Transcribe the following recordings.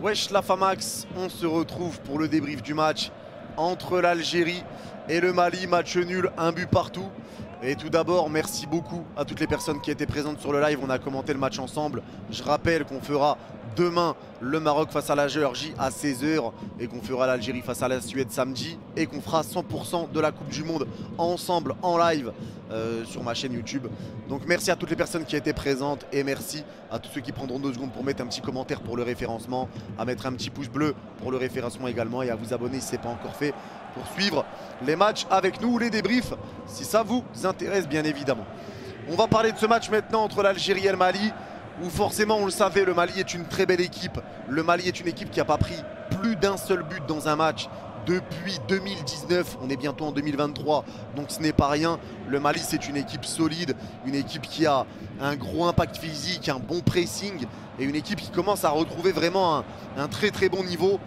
Wesh la Famax, on se retrouve pour le débrief du match entre l'Algérie et le Mali, match nul, un but partout. Et tout d'abord, merci beaucoup à toutes les personnes qui étaient présentes sur le live, on a commenté le match ensemble. Je rappelle qu'on fera demain le Maroc face à la Géorgie à 16 h et qu'on fera l'Algérie face à la Suède samedi et qu'on fera 100% de la Coupe du Monde ensemble en live sur ma chaîne YouTube. Donc merci à toutes les personnes qui étaient présentes et merci à tous ceux qui prendront 2 secondes pour mettre un petit commentaire pour le référencement, à mettre un petit pouce bleu pour le référencement également et à vous abonner si ce n'est pas encore fait pour suivre les matchs avec nous ou les débriefs si ça vous intéresse bien évidemment. On va parler de ce match maintenant entre l'Algérie et le Mali où forcément on le savait, le Mali est une très belle équipe. Le Mali est une équipe qui n'a pas pris plus d'un seul but dans un match depuis 2019, on est bientôt en 2023, donc ce n'est pas rien. Le Mali c'est une équipe solide, une équipe qui a un gros impact physique, un bon pressing et une équipe qui commence à retrouver vraiment un très très bon niveau.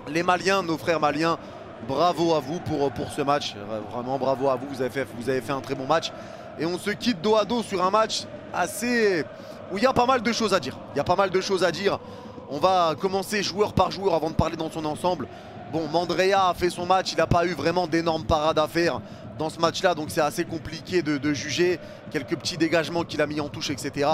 Les Maliens, nos frères maliens, bravo à vous pour ce match, vraiment bravo à vous, vous avez fait un très bon match. Et on se quitte dos à dos sur un match assez... où il y a pas mal de choses à dire. On va commencer joueur par joueur avant de parler dans son ensemble. Bon, Mandrea a fait son match, il n'a pas eu vraiment d'énormes parades à faire dans ce match-là, donc c'est assez compliqué de juger. Quelques petits dégagements qu'il a mis en touche, etc.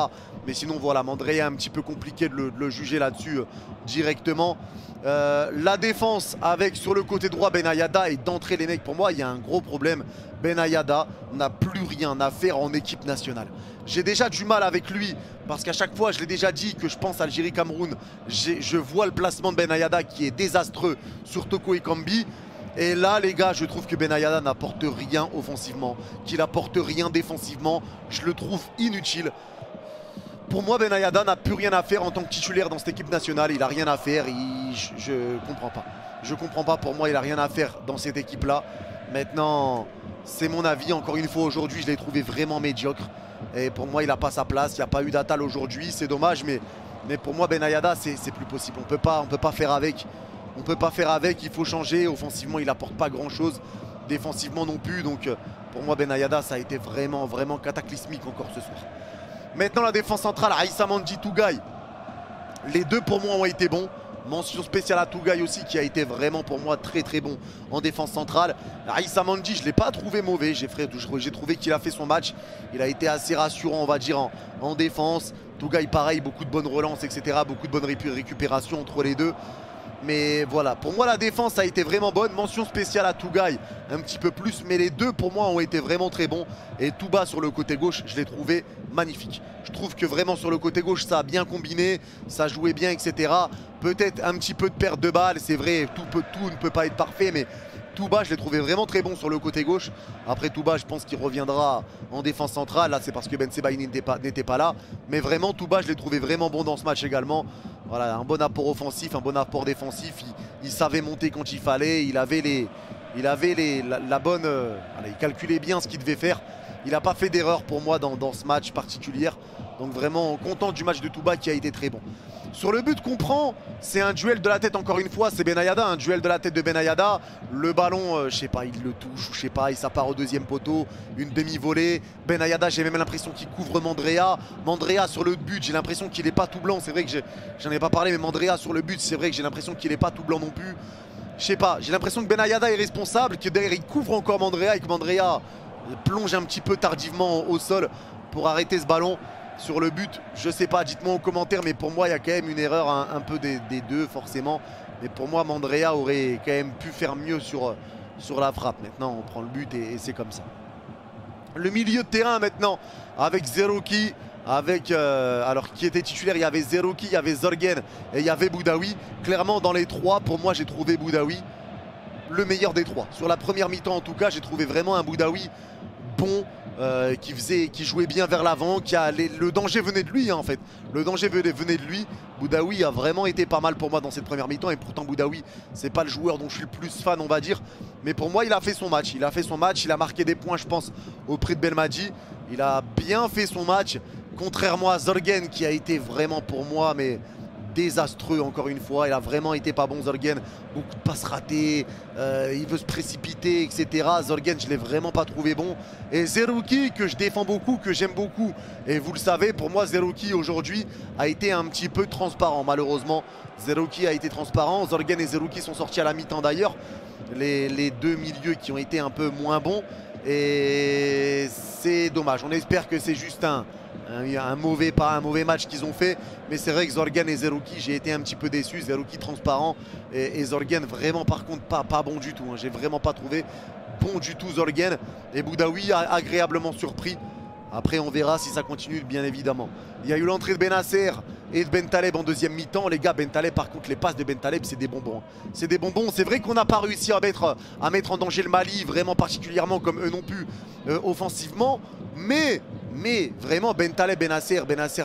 Mais sinon, voilà, Mandrea, un petit peu compliqué de le juger là-dessus directement. La défense avec sur le côté droit Benayada et d'entrée les mecs, pour moi, il y a un gros problème. Benayada n'a plus rien à faire en équipe nationale. J'ai déjà du mal avec lui parce qu'à chaque fois, je l'ai déjà dit que je pense Algérie-Cameroun. Je vois le placement de Benayada qui est désastreux sur Toko Ekambi. Et là, les gars, je trouve que Benayada n'apporte rien offensivement, qu'il n'apporte rien défensivement. Je le trouve inutile. Pour moi, Benayada n'a plus rien à faire en tant que titulaire dans cette équipe nationale. Il n'a rien à faire. Je comprends pas. Je comprends pas. Pour moi, il n'a rien à faire dans cette équipe-là. Maintenant, c'est mon avis. Encore une fois, aujourd'hui, je l'ai trouvé vraiment médiocre. Et pour moi, il n'a pas sa place. Il n'y a pas eu d'Atal aujourd'hui. C'est dommage. Mais pour moi, Benayada, c'est plus possible. On peut pas faire avec. On peut pas faire avec. Il faut changer. Offensivement, il n'apporte pas grand-chose. Défensivement non plus. Donc, pour moi, Benayada, ça a été vraiment, vraiment cataclysmique encore ce soir. Maintenant la défense centrale, Aïssa Mandji, Tougaï. Les deux pour moi ont été bons. Mention spéciale à Tougaï aussi qui a été vraiment pour moi très très bon en défense centrale. Aïssa Mandji, je ne l'ai pas trouvé mauvais. J'ai trouvé qu'il a fait son match. Il a été assez rassurant on va dire en défense. Tougaï pareil, beaucoup de bonnes relances etc. Beaucoup de bonnes récupérations entre les deux. Mais voilà, pour moi la défense a été vraiment bonne. Mention spéciale à Tougaï un petit peu plus. Mais les deux pour moi ont été vraiment très bons. Et Touba sur le côté gauche, je l'ai trouvé magnifique. Je trouve que vraiment sur le côté gauche ça a bien combiné. Ça jouait bien etc. Peut-être un petit peu de perte de balle. C'est vrai, tout ne peut pas être parfait. Mais Touba je l'ai trouvé vraiment très bon sur le côté gauche. Après Touba je pense qu'il reviendra en défense centrale. Là c'est parce que Ben Sebaï n'était pas là. Mais vraiment Touba je l'ai trouvé vraiment bon dans ce match également. Voilà, un bon apport offensif, un bon apport défensif. Il savait monter quand il fallait. Il avait la bonne... voilà, il calculait bien ce qu'il devait faire. Il n'a pas fait d'erreur pour moi dans ce match particulier. Donc vraiment content du match de Touba qui a été très bon. Sur le but qu'on prend, c'est un duel de la tête encore une fois, c'est Benayada, un duel de la tête de Benayada. Le ballon, je sais pas, il le touche, je sais pas, ça part au deuxième poteau, une demi-volée. Benayada, j'ai même l'impression qu'il couvre Mandrea. Mandrea sur le but, j'ai l'impression qu'il n'est pas tout blanc. C'est vrai que j'en ai pas parlé, mais Mandrea sur le but, c'est vrai que j'ai l'impression qu'il n'est pas tout blanc non plus. Je sais pas, j'ai l'impression que Benayada est responsable, que derrière il couvre encore Mandrea et que Mandrea plonge un petit peu tardivement au sol pour arrêter ce ballon. Sur le but, je sais pas, dites-moi en commentaire, mais pour moi il y a quand même une erreur un peu des deux forcément. Mais pour moi Mandrea aurait quand même pu faire mieux sur la frappe. Maintenant on prend le but et c'est comme ça. Le milieu de terrain maintenant avec Zerouki, avec alors qui était titulaire, il y avait Zerouki, il y avait Zorgen et il y avait Boudaoui. Clairement dans les trois, pour moi j'ai trouvé Boudaoui le meilleur des trois. Sur la première mi-temps en tout cas, j'ai trouvé vraiment un Boudaoui bon. Qui jouait bien vers l'avant, le danger venait de lui hein, en fait. Le danger venait de lui. Boudaoui a vraiment été pas mal pour moi dans cette première mi-temps et pourtant Boudaoui c'est pas le joueur dont je suis le plus fan on va dire. Mais pour moi il a fait son match, il a marqué des points je pense auprès de Belmadi. Il a bien fait son match contrairement à Zorgen qui a été vraiment pour moi mais désastreux encore une fois. Il a vraiment été pas bon, Zolghen. Beaucoup de passes ratées, il veut se précipiter, etc. Zolghen, je l'ai vraiment pas trouvé bon. Et Zerouki, que je défends beaucoup, que j'aime beaucoup. Et vous le savez, pour moi, Zerouki aujourd'hui a été un petit peu transparent, malheureusement. Zerouki a été transparent. Zolghen et Zerouki sont sortis à la mi-temps d'ailleurs. Les deux milieux qui ont été un peu moins bons. Et c'est dommage. On espère que c'est juste un mauvais match qu'ils ont fait. Mais c'est vrai que Zolghen et Zerouki, j'ai été un petit peu déçu. Zerouki transparent et Zolghen vraiment par contre pas bon du tout. Hein. J'ai vraiment pas trouvé bon du tout Zolghen. Et Boudaoui agréablement surpris. Après on verra si ça continue bien évidemment. Il y a eu l'entrée de Benasser et de Bentaleb en deuxième mi-temps. Les gars, Bentaleb par contre, les passes de Bentaleb c'est des bonbons. C'est des bonbons. C'est vrai qu'on n'a pas réussi à mettre en danger le Mali vraiment particulièrement comme eux non plus offensivement. Mais vraiment Bentaleb, Benasser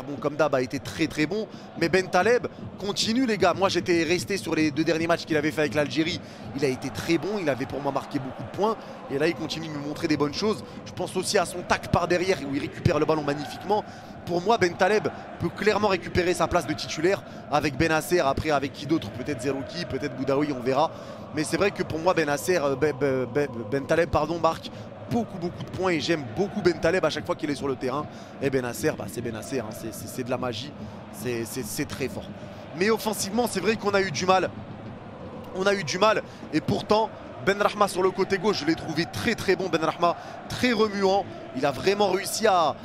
bon comme d'hab a été très bon. Mais Bentaleb continue les gars. Moi j'étais resté sur les 2 derniers matchs qu'il avait fait avec l'Algérie. Il a été très bon, il avait pour moi marqué beaucoup de points. Et là il continue de me montrer des bonnes choses. Je pense aussi à son tacle par derrière où il récupère le ballon magnifiquement. Pour moi Bentaleb peut clairement récupérer sa place de titulaire avec Benasser. Après avec qui d'autre? Peut-être Zerouki, peut-être Boudaoui, on verra. Mais c'est vrai que pour moi Bentaleb marque beaucoup de points et j'aime beaucoup Bentaleb à chaque fois qu'il est sur le terrain. Et Benasser, c'est Benasser, hein, c'est de la magie, c'est très fort. Mais offensivement, c'est vrai qu'on a eu du mal. On a eu du mal et pourtant Benrahma sur le côté gauche, je l'ai trouvé très bon. Benrahma très remuant. Il a vraiment réussi à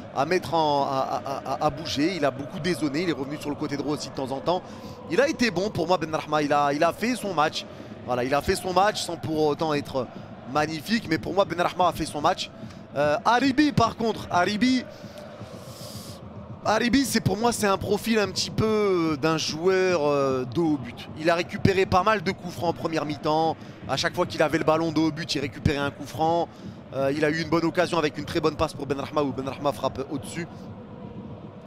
bouger. Il a beaucoup dézonné. Il est revenu sur le côté droit aussi de temps en temps. Il a été bon pour moi Benrahma. Il a fait son match. Voilà, il a fait son match sans pour autant être magnifique. Mais pour moi Benrahma a fait son match. Haribi par contre, Haribi c'est pour moi c'est un profil un petit peu d'un joueur dos au but. Il a récupéré pas mal de coups francs en première mi-temps. À chaque fois qu'il avait le ballon dos au but, il récupérait un coup franc. Il a eu une bonne occasion avec une très bonne passe pour Benrahma où Benrahma frappe au-dessus.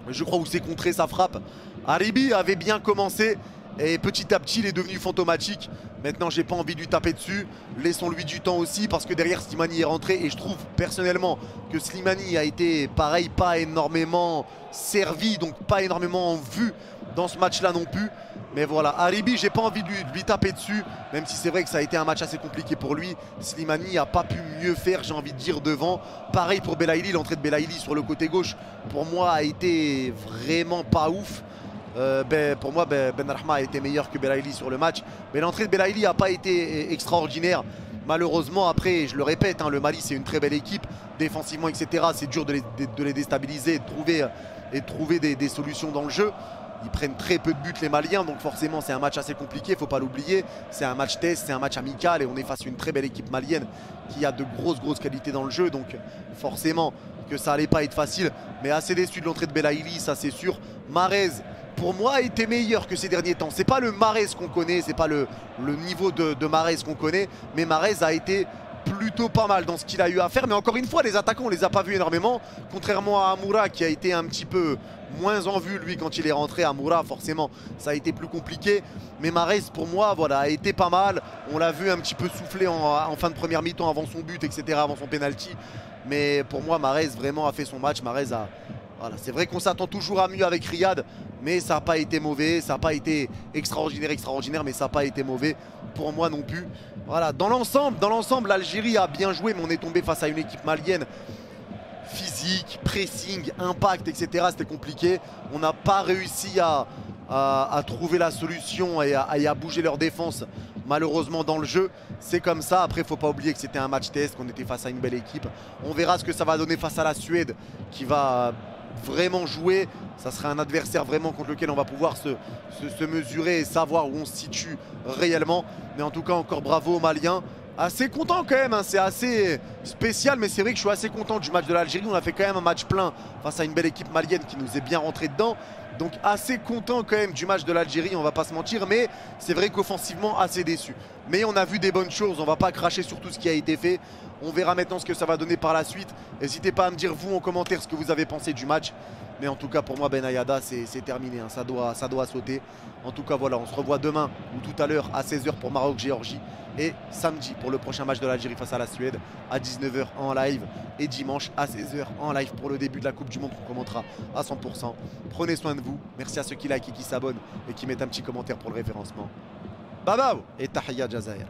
Je crois où c'est contré sa frappe. Haribi avait bien commencé et petit à petit il est devenu fantomatique. Maintenant j'ai pas envie de lui taper dessus. Laissons-lui du temps aussi parce que derrière Slimani est rentré et je trouve personnellement que Slimani a été pareil, pas énormément servi, donc pas énormément en vue dans ce match là non plus. Mais voilà, Haribi j'ai pas envie de lui taper dessus, même si c'est vrai que ça a été un match assez compliqué pour lui. Slimani a pas pu mieux faire, j'ai envie de dire, devant. Pareil pour Belaïli, l'entrée de Belaïli sur le côté gauche pour moi a été vraiment pas ouf. Pour moi Benrahma a été meilleur que Belaïli sur le match. Mais l'entrée de Belaïli n'a pas été extraordinaire. Malheureusement après, je le répète, hein, le Mali c'est une très belle équipe. Défensivement etc, c'est dur de les déstabiliser et de trouver des solutions dans le jeu. Ils prennent très peu de buts les Maliens, donc forcément c'est un match assez compliqué, il ne faut pas l'oublier. C'est un match test, c'est un match amical et on est face à une très belle équipe malienne qui a de grosses qualités dans le jeu. Donc forcément que ça allait pas être facile. Mais assez déçu de l'entrée de Belaïli, ça c'est sûr. Mahrez pour moi a été meilleur que ces derniers temps. C'est pas le Mahrez qu'on connaît, c'est pas le niveau de Mahrez qu'on connaît, mais Mahrez a été plutôt pas mal dans ce qu'il a eu à faire. Mais encore une fois, les attaquants on les a pas vus énormément, contrairement à Amoura qui a été un petit peu moins en vue lui quand il est rentré. Amoura forcément ça a été plus compliqué, mais Mahrez pour moi voilà a été pas mal. On l'a vu un petit peu souffler en fin de première mi-temps avant son but etc, avant son penalty. Mais pour moi Mahrez vraiment a fait son match. Mahrez a voilà, c'est vrai qu'on s'attend toujours à mieux avec Riyad, mais ça n'a pas été mauvais, ça n'a pas été extraordinaire, mais ça n'a pas été mauvais pour moi non plus. Voilà, dans l'ensemble, l'Algérie a bien joué, mais on est tombé face à une équipe malienne physique, pressing, impact, etc. C'était compliqué. On n'a pas réussi à trouver la solution et à bouger leur défense, malheureusement, dans le jeu. C'est comme ça. Après, il ne faut pas oublier que c'était un match test, qu'on était face à une belle équipe. On verra ce que ça va donner face à la Suède, qui va vraiment jouer. Ça sera un adversaire vraiment contre lequel on va pouvoir se mesurer et savoir où on se situe réellement. Mais en tout cas encore bravo aux Maliens. Assez content quand même, hein. C'est assez spécial, mais c'est vrai que je suis assez content du match de l'Algérie. On a fait quand même un match plein face à une belle équipe malienne qui nous est bien rentrée dedans. Donc assez content quand même du match de l'Algérie, on va pas se mentir, mais c'est vrai qu'offensivement assez déçu. Mais on a vu des bonnes choses, on va pas cracher sur tout ce qui a été fait. On verra maintenant ce que ça va donner par la suite. N'hésitez pas à me dire vous en commentaire ce que vous avez pensé du match. Mais en tout cas pour moi Benayada c'est terminé, hein. Ça doit sauter. En tout cas voilà, on se revoit demain ou tout à l'heure à 16 h pour Maroc-Géorgie. Et samedi pour le prochain match de l'Algérie face à la Suède à 19 h en live. Et dimanche à 16 h en live pour le début de la Coupe du Monde qu'on commentera à 100%. Prenez soin de vous. vous. Merci à ceux qui like et qui s'abonnent et qui mettent un petit commentaire pour le référencement. Babao et Tahia Jazair.